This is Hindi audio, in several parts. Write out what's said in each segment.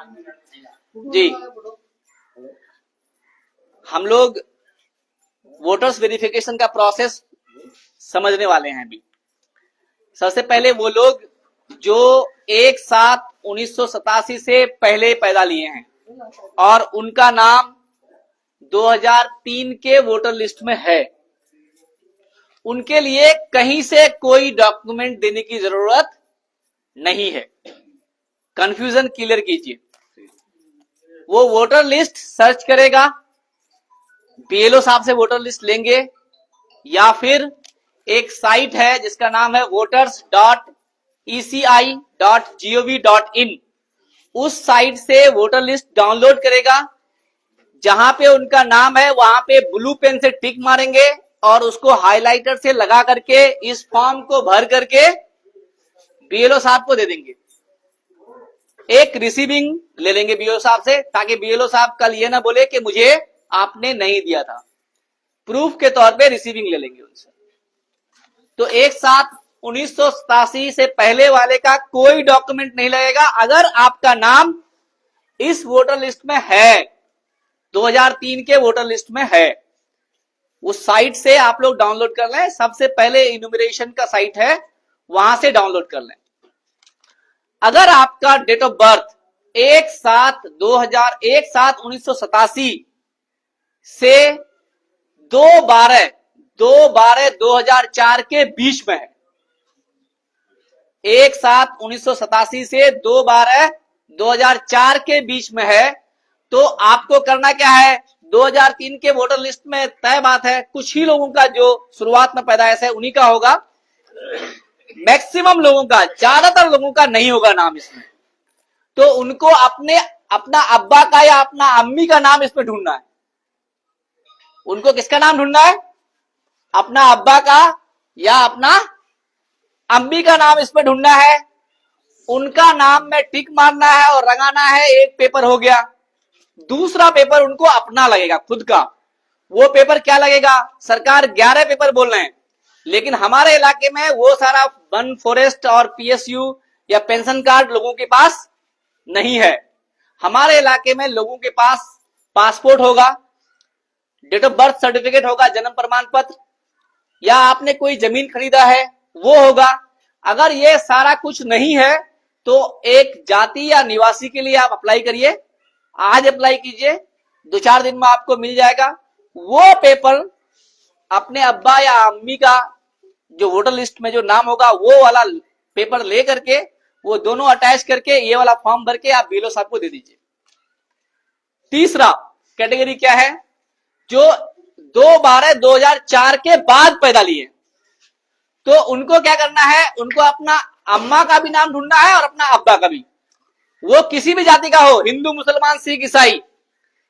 जी, हम लोग वोटर्स वेरिफिकेशन का प्रोसेस समझने वाले हैं अभी। सबसे पहले वो लोग जो 1/7/1987 से पहले पैदा लिए हैं और उनका नाम 2003 के वोटर लिस्ट में है, उनके लिए कहीं से कोई डॉक्यूमेंट देने की जरूरत नहीं है। कंफ्यूजन क्लियर कीजिए। वो वोटर लिस्ट सर्च करेगा, बीएलओ साहब से वोटर लिस्ट लेंगे, या फिर एक साइट है जिसका नाम है voters.eci.gov.in, उस साइट से वोटर लिस्ट डाउनलोड करेगा। जहां पे उनका नाम है वहां पे ब्लू पेन से टिक मारेंगे और उसको हाइलाइटर से लगा करके इस फॉर्म को भर करके बीएलओ साहब को दे देंगे। एक रिसीविंग ले लेंगे बीएलओ साहब से, ताकि बीएलओ साहब कल ये ना बोले कि मुझे आपने नहीं दिया था। प्रूफ के तौर पे रिसीविंग ले लेंगे उनसे। तो 1/7/1987 से पहले वाले का कोई डॉक्यूमेंट नहीं लगेगा। अगर आपका नाम इस वोटर लिस्ट में है, 2003 के वोटर लिस्ट में है, उस साइट से आप लोग डाउनलोड कर लें। सबसे पहले इन्यूमरेशन का साइट है, वहां से डाउनलोड कर लें। अगर आपका डेट ऑफ बर्थ 1/7/1987 से 2/12/2004 के बीच में है, 1/7/1987 से 2/12/2004 के बीच में है, तो आपको करना क्या है? 2003 के वोटर लिस्ट में तय बात है, कुछ ही लोगों का जो शुरुआत में पैदाइश है उन्हीं का होगा, मैक्सिमम लोगों का, ज्यादातर लोगों का नहीं होगा नाम इसमें। तो उनको अपना अब्बा का या अपना अम्मी का नाम इसमें ढूंढना है। उनको किसका नाम ढूंढना है? अपना अब्बा का या अपना अम्मी का नाम इसमें ढूंढना है। उनका नाम में टिक मारना है और रंगाना है। एक पेपर हो गया। दूसरा पेपर उनको अपना लगेगा, खुद का। वो पेपर क्या लगेगा? सरकार 11 पेपर बोल रहे हैं, लेकिन हमारे इलाके में वो सारा वन फॉरेस्ट और पीएसयू या पेंशन कार्ड लोगों के पास नहीं है। हमारे इलाके में लोगों के पास पासपोर्ट होगा, डेट ऑफ बर्थ सर्टिफिकेट होगा, जन्म प्रमाण पत्र, या आपने कोई जमीन खरीदा है वो होगा। अगर ये सारा कुछ नहीं है तो एक जाति या निवासी के लिए आप अप्लाई करिए। आज अप्लाई कीजिए, 2-4 दिन में आपको मिल जाएगा। वो पेपर अपने अब्बा या अम्मी का जो वोटर लिस्ट में जो नाम होगा वो वाला पेपर ले करके, वो दोनों अटैच करके ये वाला फॉर्म भर के आप बीएलओ साहब को दे दीजिए। तीसरा कैटेगरी क्या है? जो 2/12/2004 के बाद पैदा लिए, तो उनको क्या करना है? उनको अपना अम्मा का भी नाम ढूंढना है और अपना अब्बा का भी। वो किसी भी जाति का हो, हिंदू, मुसलमान, सिख, ईसाई।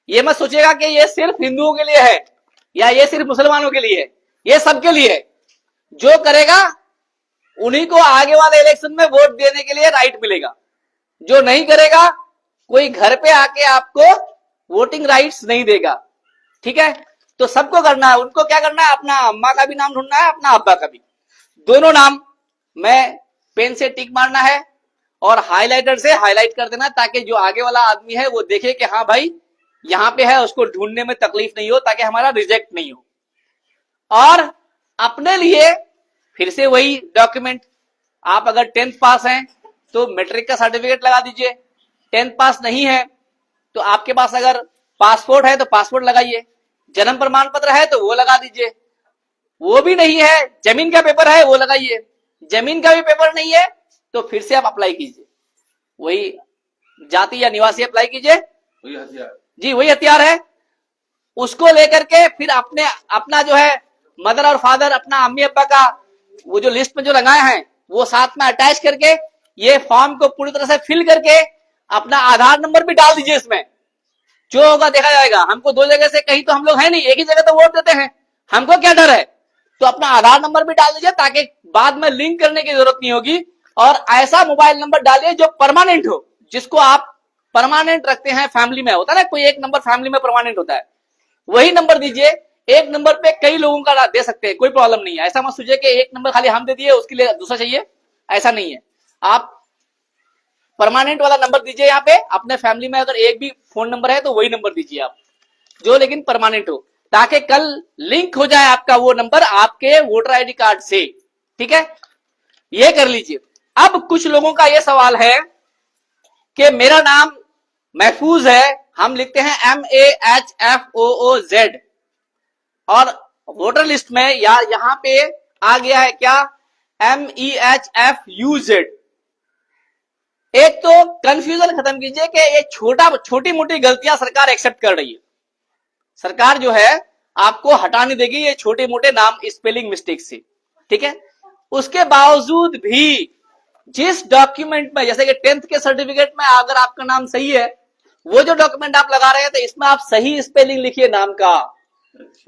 ये मत सोचेगा कि ये सिर्फ हिंदुओं के लिए है या ये सिर्फ मुसलमानों के लिए है। ये सबके लिए है। जो करेगा उन्हीं को आगे वाले इलेक्शन में वोट देने के लिए राइट मिलेगा। जो नहीं करेगा, कोई घर पे आके आपको वोटिंग राइट्स नहीं देगा। ठीक है? तो सबको करना है। उनको क्या करना है? अपना अम्मा का भी नाम ढूंढना है, अपना अब्बा का भी। दोनों नाम में पेन से टिक मारना है और हाइलाइटर से हाईलाइट कर देना, ताकि जो आगे वाला आदमी है वो देखे कि हाँ भाई यहां पे है, उसको ढूंढने में तकलीफ नहीं हो, ताकि हमारा रिजेक्ट नहीं हो। और अपने लिए फिर से वही डॉक्यूमेंट, आप अगर 10th पास हैं तो मैट्रिक का सर्टिफिकेट लगा दीजिए। 10th पास नहीं है तो आपके पास अगर पासपोर्ट है तो पासपोर्ट लगाइए, जन्म प्रमाण पत्र है तो वो लगा दीजिए। वो भी नहीं है, जमीन का पेपर है वो लगाइए। जमीन का भी पेपर नहीं है तो फिर से आप अप्लाई कीजिए, वही जाति या निवासी अप्लाई कीजिए। वही हथियार जी, वही हथियार है। उसको लेकर के फिर अपना जो है मदर और फादर, अपना अम्मी अब्बा का वो जो लिस्ट में जो लगाए हैं वो साथ में अटैच करके ये फॉर्म को पूरी तरह से फिल करके अपना आधार नंबर भी डाल दीजिए इसमें। जो होगा देखा जाएगा। हमको 2 जगह से, कहीं तो हम लोग है नहीं, एक ही जगह तो वोट देते हैं, हमको क्या डर है? तो अपना आधार नंबर भी डाल दीजिए, ताकि बाद में लिंक करने की जरूरत नहीं होगी। और ऐसा मोबाइल नंबर डालिए जो परमानेंट हो, जिसको आप परमानेंट रखते हैं। फैमिली में होता है ना, कोई एक नंबर फैमिली में परमानेंट होता है, वही नंबर दीजिए। एक नंबर पे कई लोगों का दे सकते हैं, कोई प्रॉब्लम नहीं है। ऐसा मत सोचिए कि एक नंबर खाली हम दे दिए उसके लिए दूसरा चाहिए, ऐसा नहीं है। आप परमानेंट वाला नंबर दीजिए। यहाँ पे अपने फैमिली में अगर एक भी फोन नंबर है तो वही नंबर दीजिए आप, जो लेकिन परमानेंट हो, ताकि कल लिंक हो जाए आपका वो नंबर आपके वोटर आईडी कार्ड से। ठीक है, ये कर लीजिए। अब कुछ लोगों का ये सवाल है कि मेरा नाम महफूज है, हम लिखते हैं MAHFOOZ, और वोटर लिस्ट में या यहां पे आ गया है क्या MEHFUZ। एक तो कंफ्यूजन खत्म कीजिए कि ये छोटी मोटी गलतियां सरकार एक्सेप्ट कर रही है। सरकार जो है आपको हटा नहीं देगी ये छोटे मोटे नाम स्पेलिंग मिस्टेक से। ठीक है, उसके बावजूद भी जिस डॉक्यूमेंट में, जैसे कि 10th के सर्टिफिकेट में अगर आपका नाम सही है, वो जो डॉक्यूमेंट आप लगा रहे हैं तो इसमें आप सही स्पेलिंग लिखिए नाम का,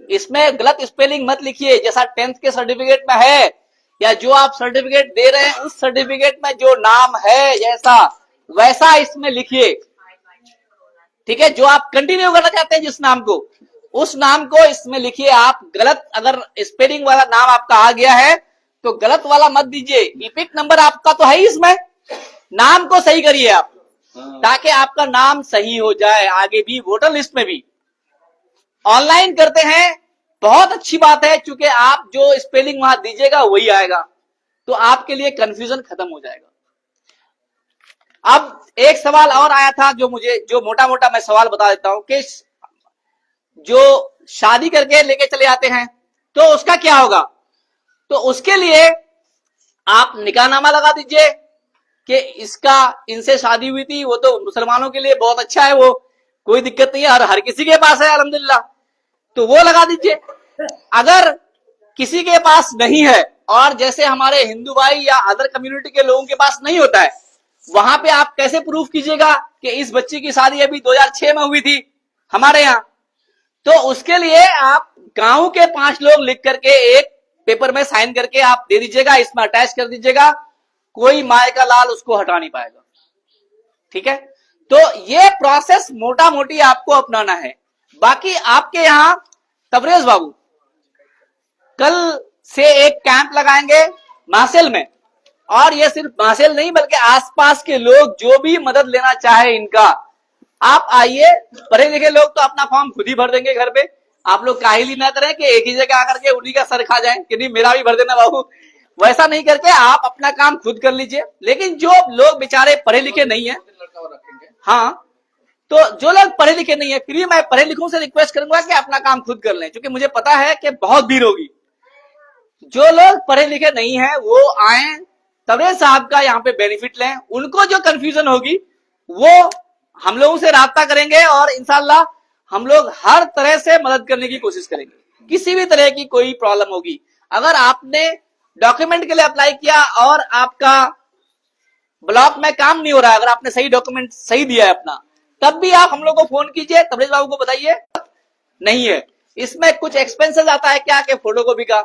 इसमें गलत स्पेलिंग मत लिखिए। जैसा 10th के सर्टिफिकेट में है या जो आप सर्टिफिकेट दे रहे हैं उस सर्टिफिकेट में जो नाम है जैसा वैसा इसमें लिखिए। ठीक है, जो आप कंटिन्यू करना चाहते हैं जिस नाम को, उस नाम को इसमें लिखिए आप। गलत अगर स्पेलिंग वाला नाम आपका आ गया है तो गलत वाला मत दीजिए। इपिक नंबर आपका तो है ही, इसमें नाम को सही करिए आप, ताकि आपका नाम सही हो जाए आगे भी वोटर लिस्ट में भी। ऑनलाइन करते हैं, बहुत अच्छी बात है, क्योंकि आप जो स्पेलिंग वहां दीजिएगा वही आएगा, तो आपके लिए कंफ्यूजन खत्म हो जाएगा। अब एक सवाल और आया था जो मोटा मोटा मैं सवाल बता देता हूं कि जो शादी करके लेके चले आते हैं तो उसका क्या होगा। तो उसके लिए आप निकाहनामा लगा दीजिए कि इनसे शादी हुई थी, वो तो मुसलमानों के लिए बहुत अच्छा है, वो कोई दिक्कत नहीं है, हर किसी के पास है अल्हम्दुलिल्लाह, तो वो लगा दीजिए। अगर किसी के पास नहीं है, और जैसे हमारे हिंदू भाई या अदर कम्युनिटी के लोगों के पास नहीं होता है, वहां पे आप कैसे प्रूफ कीजिएगा कि इस बच्ची की शादी अभी 2006 में हुई थी हमारे यहाँ। तो उसके लिए आप गांव के 5 लोग लिख करके एक पेपर में साइन करके आप दे दीजिएगा, इसमें अटैच कर दीजिएगा, कोई माए का लाल उसको हटा नहीं पाएगा। ठीक है, तो ये प्रोसेस मोटा मोटी आपको अपनाना है। बाकी आपके यहां तबरेज बाबू कल से एक कैंप लगाएंगे मासेल में, और ये सिर्फ मासेल नहीं बल्कि आसपास के लोग जो भी मदद लेना चाहे इनका, आप आइए। पढ़े लिखे लोग तो अपना फॉर्म खुद ही भर देंगे घर पे, आप लोग काहिली ना करें कि एक ही जगह आकर के उन्हीं का सर खा जाए कि नहीं मेरा भी भर देना बाबू, वैसा नहीं करके आप अपना काम खुद कर लीजिए। लेकिन जो लोग बेचारे पढ़े लिखे नहीं है, हाँ, तो जो लोग पढ़े लिखे नहीं है, फिर भी मैं पढ़े लिखों से रिक्वेस्ट करूंगा कि अपना काम खुद कर लें, क्योंकि मुझे पता है कि बहुत भीड़ होगी। जो लोग पढ़े लिखे नहीं है वो आए, तबरेज साहब का यहाँ पे बेनिफिट लें। उनको जो कंफ्यूजन होगी वो हम लोगों से राब्ता करेंगे, और इंशाल्लाह हम लोग हर तरह से मदद करने की कोशिश करेंगे। किसी भी तरह की कोई प्रॉब्लम होगी, अगर आपने डॉक्यूमेंट के लिए अप्लाई किया और आपका ब्लॉक में काम नहीं हो रहा है, अगर आपने सही डॉक्यूमेंट सही दिया है अपना, तब भी आप हम लोग को फोन कीजिए, तबरेज बाबू को बताइए। नहीं है इसमें कुछ एक्सपेंसेस आता है क्या, कि फोटो कॉपी का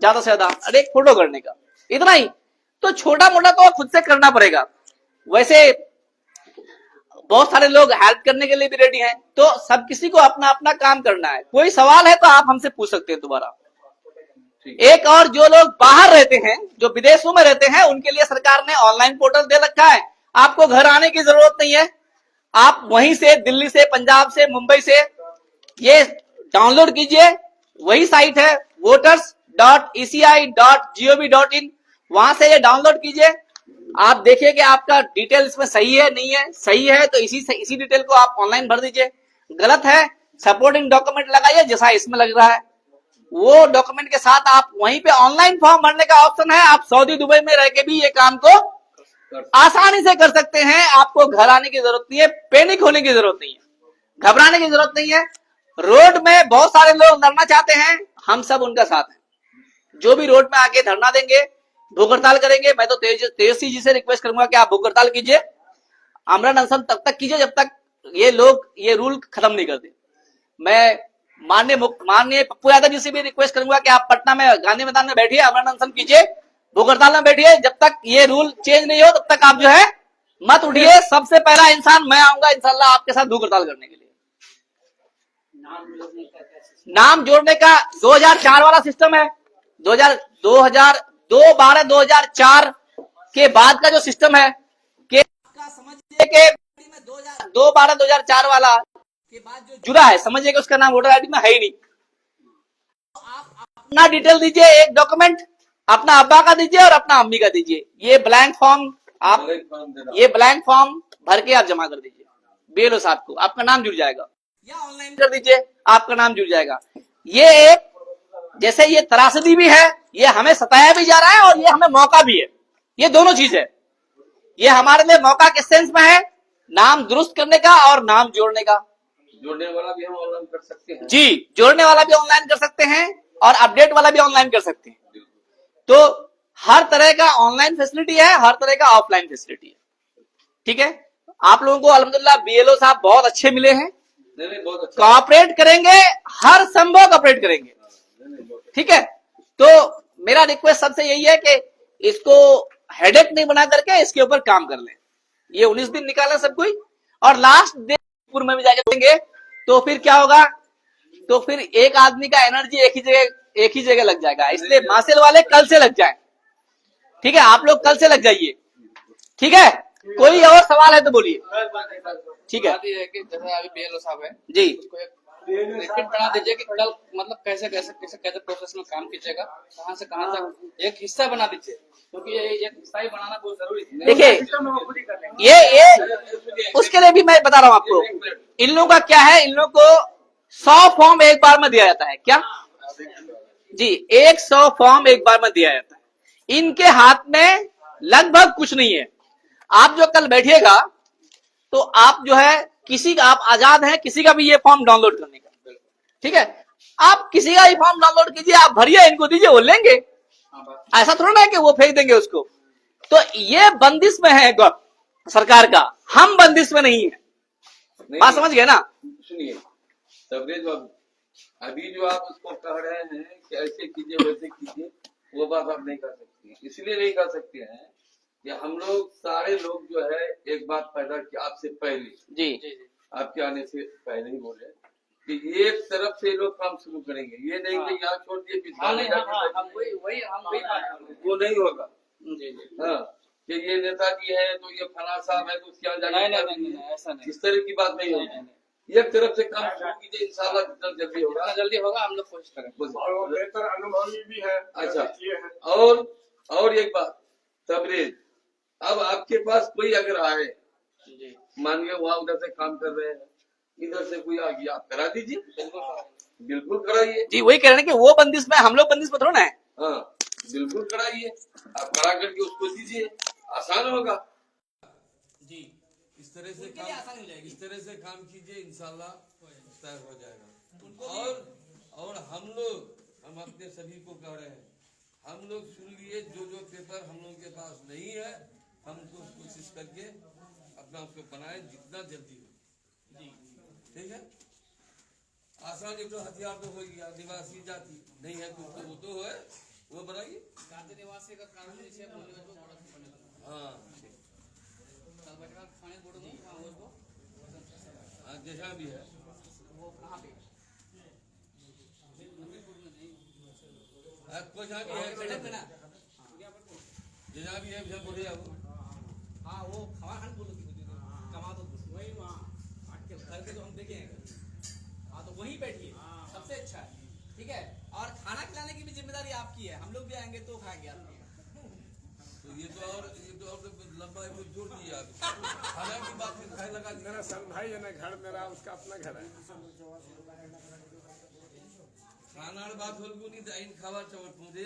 ज्यादा से ज्यादा, अरे एक फोटो करने का इतना ही, तो छोटा मोटा तो खुद से करना पड़ेगा। वैसे बहुत सारे लोग हेल्प करने के लिए भी रेडी हैं, तो सब किसी को अपना अपना काम करना है। कोई सवाल है तो आप हमसे पूछ सकते हैं दोबारा। एक और जो लोग बाहर रहते हैं, जो विदेशों में रहते हैं, उनके लिए सरकार ने ऑनलाइन पोर्टल दे रखा है। आपको घर आने की जरूरत नहीं है, आप वहीं से दिल्ली से, पंजाब से, मुंबई से ये डाउनलोड कीजिए। वही साइट है voters.eci.gov.in, वहां से ये डाउनलोड कीजिए। आप देखिए कि आपका डिटेल इसमें सही है नहीं है, सही है तो इसी डिटेल को आप ऑनलाइन भर दीजिए, गलत है सपोर्टिंग डॉक्यूमेंट लगाइए जैसा इसमें लग रहा है, वो डॉक्यूमेंट के साथ आप वहीं पे ऑनलाइन फॉर्म भरने का ऑप्शन है। आप सऊदी दुबई में रह के भी ये काम को आसानी से कर सकते हैं। आपको घर आने की जरूरत नहीं है, पैनिक होने की जरूरत नहीं है, घबराने की जरूरत नहीं है। रोड में बहुत सारे लोग लड़ना चाहते हैं, हम सब उनका साथ हैं। जो भी रोड में आके धरना देंगे, भूख हड़ताल करेंगे, मैं तो तेजस्वी जी से रिक्वेस्ट करूंगा कि आप भूख हड़ताल कीजिए, आमरण अनशन तब तक कीजिए जब तक ये लोग ये रूल खत्म नहीं करते। मैं माननीय पप्पू यादव जी से भी रिक्वेस्ट करूंगा कि आप पटना में गांधी मैदान में बैठिए, आमरण अनशन कीजिए, भूख हड़ताल में बैठिए, जब तक ये रूल चेंज नहीं हो तब तक आप जो है मत उठिए। सबसे पहला इंसान मैं आऊंगा इंशाल्लाह आपके साथ भूख हड़ताल करने के लिए। नाम जोड़ने का 2004 वाला सिस्टम है, 2004 के बाद का जो सिस्टम है कि के 2012-2004 वाला के बाद जो जुड़ा है, समझिए कि उसका नाम वोटर आईडी में है ही नहीं। आप अपना डिटेल दीजिए, एक डॉक्यूमेंट अपना अब्बा का दीजिए और अपना अम्मी का दीजिए। ये ब्लैंक फॉर्म भर के आप जमा कर दीजिए बीएलओ साहब को, आपका नाम जुड़ जाएगा। या ऑनलाइन कर दीजिए, आपका नाम जुड़ जाएगा। ये एक जैसे ये त्रासदी भी है, ये हमें सताया भी जा रहा है और ये हमें मौका भी है। ये दोनों चीज है। ये हमारे लिए मौका किस सेंस में है, नाम दुरुस्त करने का और नाम जोड़ने का। जोड़ने वाला भी हम ऑनलाइन कर सकते हैं जी, जोड़ने वाला भी ऑनलाइन कर सकते हैं और अपडेट वाला भी ऑनलाइन कर सकते हैं। तो हर तरह का ऑनलाइन फैसिलिटी है, हर तरह का ऑफलाइन फैसिलिटी है। ठीक है, आप लोगों को अल्हम्दुलिल्लाह बीएलओ साहब बहुत अच्छे मिले हैं, बहुत अच्छा कोऑपरेट करेंगे, हर संभव कोऑपरेट करेंगे। ठीक है, तो मेरा रिक्वेस्ट सबसे यही है कि इसको हेडेक नहीं बना करके इसके ऊपर काम कर लें। ये 19 दिन निकाला सब कोई, और लास्ट दिन में भी जाके देंगे तो फिर क्या होगा, तो फिर एक आदमी का एनर्जी एक ही जगह लग जाएगा। इसलिए मासेल वाले कल से लग जाएं। ठीक है, आप लोग कल से लग जाइए। ठीक है, कोई और सवाल है तो बोलिए। ठीक है, जैसे अभी बीएलओ साहब है जी, उसको एक रिपीट बना दीजिए कि कल मतलब कैसे प्रोसेस में काम कीजिएगा, कहाँ से कहाँ तक एक हिस्सा बना दीजिए, क्योंकि ये एक हिस्सा ही बनाना बहुत जरूरी है। देखिए ये उसके लिए भी मैं बता रहा हूँ आपको, इन लोगों का क्या है, इन लोगों को 100 फॉर्म एक बार में दिया जाता है। क्या जी, 100 फॉर्म एक बार में दिया जाता है। इनके हाथ में लगभग कुछ नहीं है। आप जो कल बैठिएगा तो आप जो है किसी का, आप आजाद हैं किसी का भी ये फॉर्म डाउनलोड करने का। ठीक है, आप किसी का ही फॉर्म डाउनलोड कीजिए, आप भरिए, इनको दीजिए, वो लेंगे। ऐसा थोड़ा ना है कि वो फेंक देंगे उसको। तो ये बंदिश में है सरकार का, हम बंदिश में नहीं है। बात समझ गए ना? सुनिए तबरेज बाबू, अभी जो आप उसको कह रहे हैं कि ऐसे कीजिए वैसे कीजिए, वो बात आप नहीं कर सकते। इसलिए नहीं कर सकते हैं कि हम लोग सारे लोग जो है एक बात पैदा की आपसे पहले जी, आपके आने से पहले ही बोले कि एक तरफ से लोग काम शुरू करेंगे। ये नहीं कि यहाँ छोड़ दिए वो नहीं होगा। हाँ, कि ये नेताजी है तो ये फला साहब है तो उसके यहाँ जाके ऐसा नहीं, इस तरह की बात नहीं होगी। एक तरफ से काम शुरू कीजिए, इंशाल्लाह जितना जल्दी होगा हम लोग कोशिश करेंगे। और बेहतर अनुभवी भी है। अच्छा, और एक बात तबरेज, अब आपके पास कोई अगर आए, मान गए वहाँ उधर से काम कर रहे हैं, इधर से कोई आ गया, आप करा दीजिए, बिल्कुल कराइए। जी, वही कह रहे हैं कि वो बंदिश में, हम लोग बंदिश में थोड़ा ना है। हाँ, बिल्कुल कराइए, आप करा करके उसको दीजिए, आसान होगा। जी, इस तरह से काम कीजिए, इंशाल्लाह तय हो जाएगा। और हम अपने सभी को कह रहे हैं, हम लोग सुन लिए जो पेपर हम लोग के पास नहीं है, हम उसको कोशिश करके अपना उसको बनाए जितना जल्दी हो। जी, ठीक है। आसान एक तो हथियार तो हो गया, आदिवासी जाति नहीं है तो वो तो है, वो बनाइए। आदिवासी का कानून हाँ, जैसा भी है वो कहाँ पे कुछ भी है, जैसा भी है बोले आप। हाँ, वो खवाखंड बोलो कमा दो वही वहाँ घर के जो हम देखे हैं। हाँ, तो वहीं बैठिए, सबसे अच्छा है। ठीक है, और खाना खिलाने की भी जिम्मेदारी आपकी है, हम लोग भी आएंगे तो खाएंगे आपके। तो ये तो और लंबा जोड़ दिया खाना की बात खाए लगा। मेरा सन भाई है ना, घर मेरा, उसका अपना घर है। खाना बात होल को नहीं, खावा चवट मुझे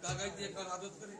कागज देखकर आदत करे।